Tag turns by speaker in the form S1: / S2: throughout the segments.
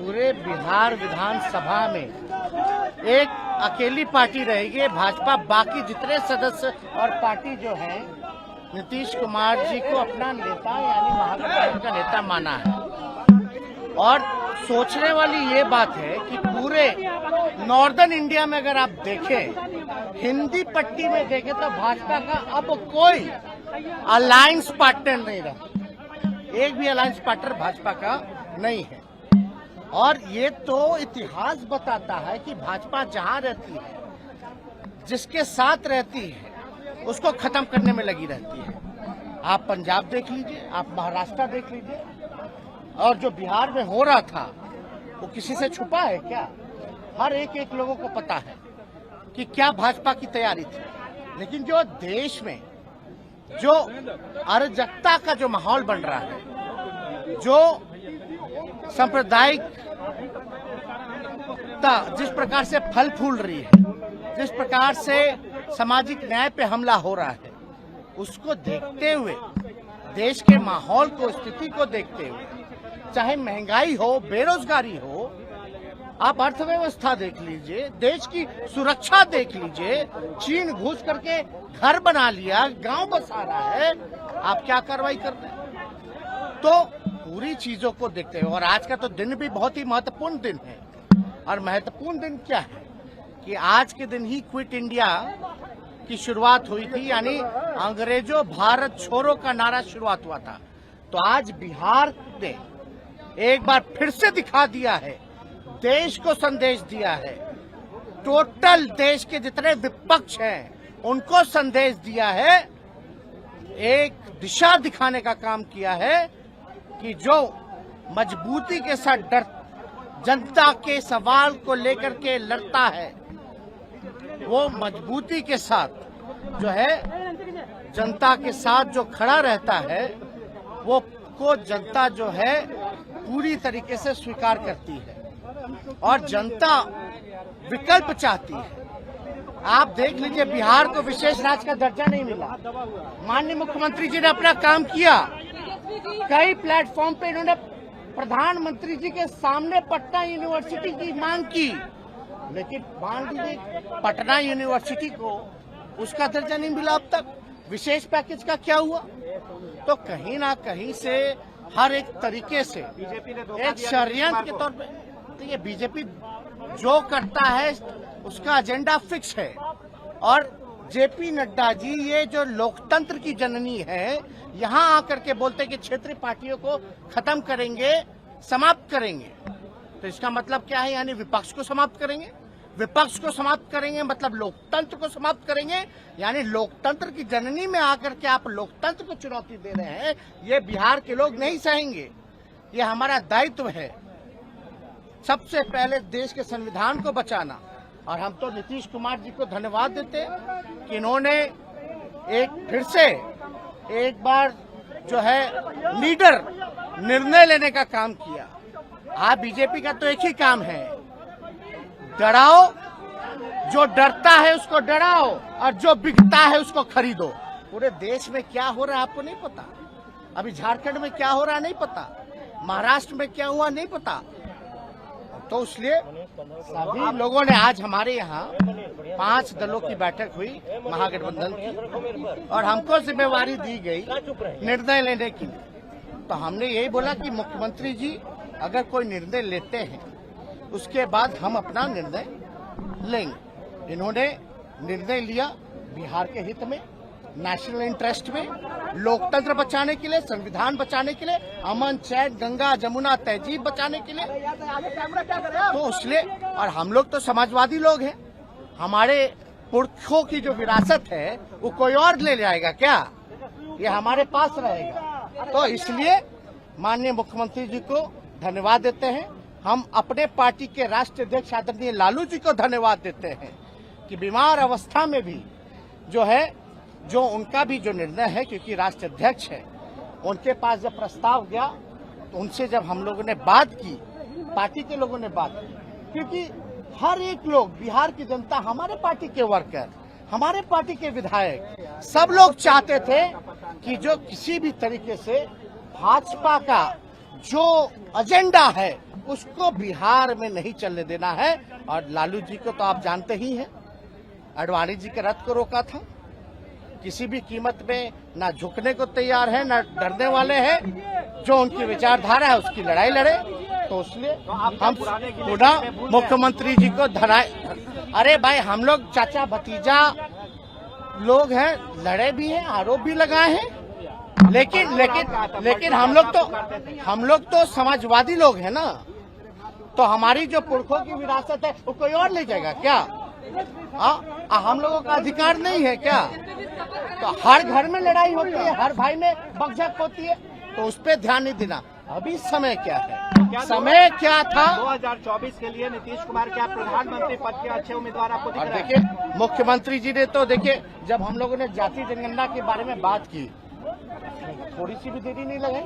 S1: पूरे बिहार विधानसभा में एक अकेली पार्टी रहेगी भाजपा। बाकी जितने सदस्य और पार्टी जो है नीतीश कुमार जी को अपना नेता यानी महागठबंधन का नेता माना है। और सोचने वाली ये बात है कि पूरे नॉर्दर्न इंडिया में अगर आप देखें, हिंदी पट्टी में देखें तो भाजपा का अब कोई अलायंस पार्टनर नहीं रहा। एक भी अलायंस पार्टनर भाजपा का नहीं है। और ये तो इतिहास बताता है कि भाजपा जहां रहती है, जिसके साथ रहती है, उसको खत्म करने में लगी रहती है। आप पंजाब देख लीजिए, आप महाराष्ट्र देख लीजिए, और जो बिहार में हो रहा था वो किसी से छुपा है क्या? हर एक लोगों को पता है कि क्या भाजपा की तैयारी थी। लेकिन जो देश में जो अराजकता का जो माहौल बन रहा है, जो सांप्रदायिकता जिस प्रकार से फल फूल रही है, जिस प्रकार से सामाजिक न्याय पे हमला हो रहा है, उसको देखते हुए, देश के माहौल को, स्थिति को देखते हुए, चाहे महंगाई हो, बेरोजगारी हो, आप अर्थव्यवस्था देख लीजिए, देश की सुरक्षा देख लीजिए, चीन घुस करके घर बना लिया, गांव बसा रहा है, आप क्या कार्रवाई कर रहे हैं? तो पूरी चीजों को देखते हुए, और आज का तो दिन भी बहुत ही महत्वपूर्ण दिन है। और महत्वपूर्ण दिन क्या है कि आज के दिन ही क्विट इंडिया की शुरुआत हुई थी, यानी अंग्रेजों भारत छोड़ो का नारा शुरुआत हुआ था। तो आज बिहार ने एक बार फिर से दिखा दिया है, देश को संदेश दिया है, टोटल देश के जितने विपक्ष हैं उनको संदेश दिया है, एक दिशा दिखाने का काम किया है कि जो मजबूती के साथ जनता के सवाल को लेकर के लड़ता है, वो मजबूती के साथ जो है जनता के साथ जो खड़ा रहता है, वो को जनता जो है पूरी तरीके से स्वीकार करती है। और जनता विकल्प चाहती है। आप देख लीजिए, बिहार को विशेष राज्य का दर्जा नहीं मिला। माननीय मुख्यमंत्री जी ने अपना काम किया, कई प्लेटफॉर्म पे इन्होंने प्रधानमंत्री जी के सामने पटना यूनिवर्सिटी की मांग की, लेकिन मान लीजिए पटना यूनिवर्सिटी को उसका दर्जा नहीं मिला अब तक। विशेष पैकेज का क्या हुआ? तो कहीं ना कहीं से हर एक तरीके से एक षड्यंत्र के तौर पे, तो ये बीजेपी जो करता है उसका एजेंडा फिक्स है। और जेपी नड्डा जी, ये जो लोकतंत्र की जननी है, यहाँ आकर के बोलते कि क्षेत्रीय पार्टियों को खत्म करेंगे, समाप्त करेंगे। तो इसका मतलब क्या है? यानी विपक्ष को समाप्त करेंगे। विपक्ष को समाप्त करेंगे मतलब लोकतंत्र को समाप्त करेंगे। यानी लोकतंत्र की जननी में आकर के आप लोकतंत्र को चुनौती दे रहे हैं। ये बिहार के लोग नहीं सहेंगे। ये हमारा दायित्व है, सबसे पहले देश के संविधान को बचाना। और हम तो नीतीश कुमार जी को धन्यवाद देते हैं कि इन्होंने एक फिर से एक बार जो है लीडर निर्णय लेने का काम किया। आज बीजेपी का तो एक ही काम है, डराओ, जो डरता है उसको डराओ, और जो बिकता है उसको खरीदो। पूरे देश में क्या हो रहा है आपको नहीं पता, अभी झारखंड में क्या हो रहा है नहीं पता, महाराष्ट्र में क्या हुआ नहीं पता। तो इसलिए सभी लोगों ने, आज हमारे यहाँ 5 दलों की बैठक हुई महागठबंधन की, और हमको जिम्मेवारी दी गई निर्णय लेने की। तो हमने यही बोला कि मुख्यमंत्री जी अगर कोई निर्णय लेते हैं, उसके बाद हम अपना निर्णय लेंगे। इन्होंने निर्णय लिया बिहार के हित में, नेशनल इंटरेस्ट में, लोकतंत्र बचाने के लिए, संविधान बचाने के लिए, अमन चैन गंगा जमुना तहजीब बचाने के लिए। तो इसलिए, और हम लोग तो समाजवादी लोग हैं, हमारे पुरखों की जो विरासत है वो कोई और ले जाएगा क्या? ये हमारे पास रहेगा। तो इसलिए माननीय मुख्यमंत्री जी को धन्यवाद देते हैं। हम अपने पार्टी के राष्ट्रीय अध्यक्ष आदरणीय लालू जी को धन्यवाद देते हैं कि बीमार अवस्था में भी जो है, जो उनका भी जो निर्णय है, क्योंकि राष्ट्रीय अध्यक्ष है, उनके पास जब प्रस्ताव गया तो उनसे जब हम लोगों ने बात की, पार्टी के लोगों ने बात की, क्योंकि हर एक लोग, बिहार की जनता, हमारे पार्टी के वर्कर, हमारे पार्टी के विधायक, सब लोग चाहते थे कि जो किसी भी तरीके से भाजपा का जो एजेंडा है उसको बिहार में नहीं चलने देना है। और लालू जी को तो आप जानते ही हैं, आडवाणी जी के रथ को रोका था, किसी भी कीमत में ना झुकने को तैयार है, ना डरने वाले हैं। जो उनकी विचारधारा है उसकी लड़ाई लड़े। तो इसलिए हम पुनः मुख्यमंत्री जी को धराए। अरे भाई, हम लोग चाचा भतीजा लोग हैं, लड़े भी हैं, आरोप भी लगाए हैं, लेकिन हम लोग तो समाजवादी लोग हैं ना। तो हमारी जो पुरखों की विरासत है वो कोई और ले जाएगा क्या? हम लोगों का अधिकार नहीं है क्या? तो हर घर में लड़ाई होती है, हर भाई में बकझक होती है, तो उस पर ध्यान नहीं देना। अभी समय क्या है? समय क्या था?
S2: 2024 के लिए नीतीश कुमार क्या प्रधानमंत्री पद के अच्छे उम्मीदवार आपको दिख
S1: और
S2: रहे हैं?
S1: देखिए, मुख्यमंत्री जी ने तो देखिए, जब हम लोगों ने जाति जनगणना के बारे में बात की, थोड़ी सी भी देरी नहीं लगाई।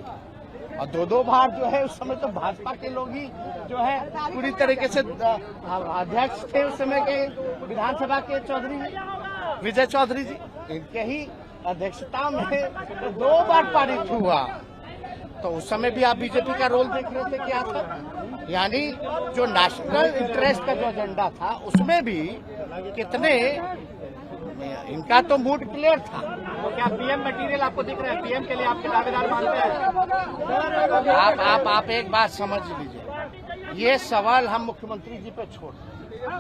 S1: और दो बार जो है उस समय तो भाजपा के लोग ही जो है पूरी तरीके से अध्यक्ष थे उस समय के विधानसभा के चौधरी जी, विजय चौधरी जी, इनके ही अध्यक्षता में तो 2 बार पारित हुआ। तो उस समय भी आप बीजेपी का रोल देख रहे थे क्या था? यानी जो नेशनल इंटरेस्ट का जो एजेंडा था उसमें भी कितने इनका तो मूड क्लियर था।
S2: तो क्या पीएम मटेरियल आपको दिख रहा है? पीएम के लिए आपके दावेदार मानते हैं?
S1: आप एक बात समझ लीजिए, ये सवाल हम मुख्यमंत्री जी पे छोड़,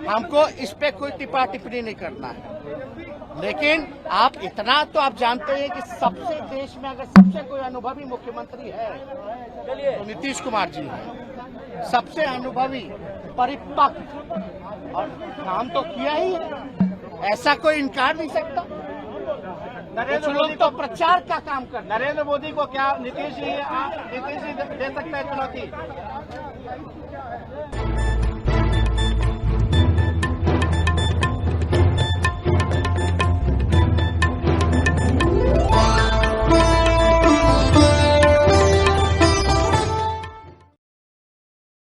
S1: हमको इस पे कोई टिप्पा टिप्पणी नहीं करना है। लेकिन आप इतना तो आप जानते हैं कि सबसे देश में अगर सबसे कोई अनुभवी मुख्यमंत्री है तो नीतीश कुमार जी है। सबसे अनुभवी, परिपक्व, और काम तो किया ही है, ऐसा कोई इनकार नहीं सकता। कुछ लोग तो प्रचार का काम कर।
S2: नरेंद्र मोदी को क्या नीतीश जी दे सकता है चुनौती?